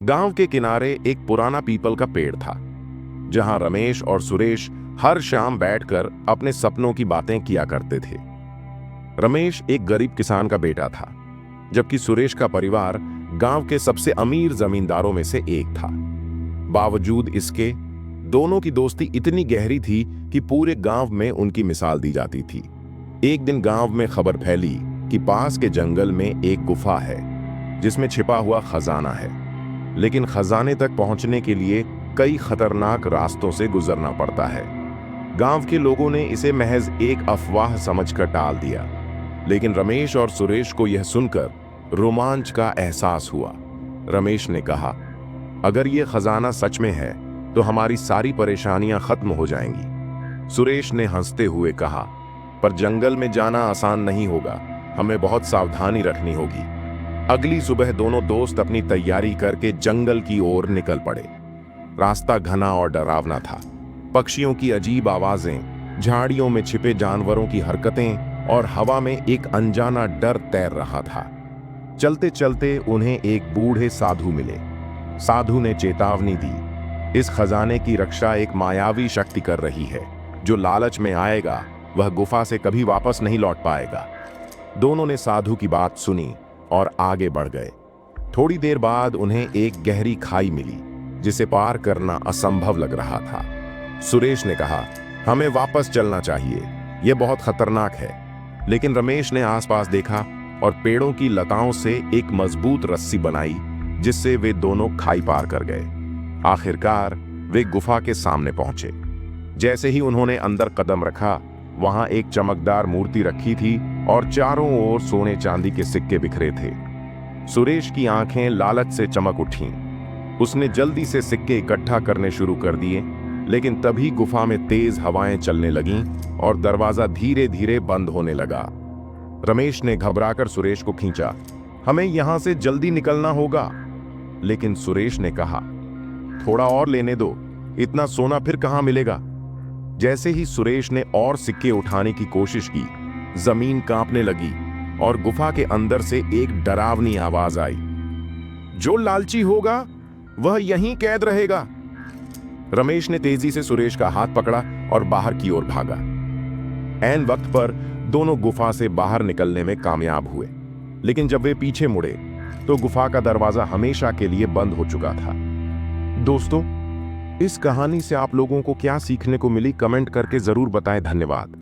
गांव के किनारे एक पुराना पीपल का पेड़ था, जहां रमेश और सुरेश हर शाम बैठकर अपने सपनों की बातें किया करते थे। रमेश एक गरीब किसान का बेटा था, जबकि सुरेश का परिवार गांव के सबसे अमीर जमींदारों में से एक था। बावजूद इसके, दोनों की दोस्ती इतनी गहरी थी कि पूरे गांव में उनकी मिसाल दी जाती थी। एक दिन गांव में खबर फैली कि पास के जंगल में एक गुफा है, जिसमें छिपा हुआ खजाना है। लेकिन खजाने तक पहुंचने के लिए कई खतरनाक रास्तों से गुजरना पड़ता है। गांव के लोगों ने इसे महज एक अफवाह समझकर टाल दिया, लेकिन रमेश और सुरेश को यह सुनकर रोमांच का एहसास हुआ। रमेश ने कहा, अगर यह खजाना सच में है तो हमारी सारी परेशानियां खत्म हो जाएंगी। सुरेश ने हंसते हुए कहा, पर जंगल में जाना आसान नहीं होगा, हमें बहुत सावधानी रखनी होगी। अगली सुबह दोनों दोस्त अपनी तैयारी करके जंगल की ओर निकल पड़े। रास्ता घना और डरावना था। पक्षियों की अजीब आवाजें, झाड़ियों में छिपे जानवरों की हरकतें और हवा में एक अनजाना डर तैर रहा था। चलते चलते उन्हें एक बूढ़े साधु मिले। साधु ने चेतावनी दी, इस खजाने की रक्षा एक मायावी शक्ति कर रही है। जो लालच में आएगा वह गुफा से कभी वापस नहीं लौट पाएगा। दोनों ने साधु की बात सुनी और आगे बढ़ गए। थोड़ी देर बाद उन्हें एक गहरी खाई मिली, जिसे पार करना असंभव लग रहा था। सुरेश ने कहा, हमें वापस चलना चाहिए, यह बहुत खतरनाक है। लेकिन रमेश ने आसपास देखा और पेड़ों की लताओं से एक मजबूत रस्सी बनाई, जिससे वे दोनों खाई पार कर गए। आखिरकार वे गुफा के सामने पहुंचे। जैसे ही उन्होंने अंदर कदम रखा, वहां एक चमकदार मूर्ति रखी थी और चारों ओर सोने चांदी के सिक्के बिखरे थे। सुरेश की आंखें लालच से चमक उठीं। उसने जल्दी से सिक्के इकट्ठा करने शुरू कर दिए, लेकिन तभी गुफा में तेज हवाएं चलने लगीं और दरवाजा धीरे धीरे बंद होने लगा। रमेश ने घबराकर सुरेश को खींचा, हमें यहां से जल्दी निकलना होगा। लेकिन सुरेश ने कहा, थोड़ा और लेने दो, इतना सोना फिर कहां मिलेगा। जैसे ही सुरेश ने और सिक्के उठाने की कोशिश की, जमीन कांपने लगी और गुफा के अंदर से एक डरावनी आवाज आई, जो लालची होगा वह यहीं कैद रहेगा। रमेश ने तेजी से सुरेश का हाथ पकड़ा और बाहर की ओर भागा। ऐन वक्त पर दोनों गुफा से बाहर निकलने में कामयाब हुए, लेकिन जब वे पीछे मुड़े तो गुफा का दरवाजा हमेशा के लिए बंद हो चुका था। दोस्तों, इस कहानी से आप लोगों को क्या सीखने को मिली, कमेंट करके जरूर बताएं। धन्यवाद।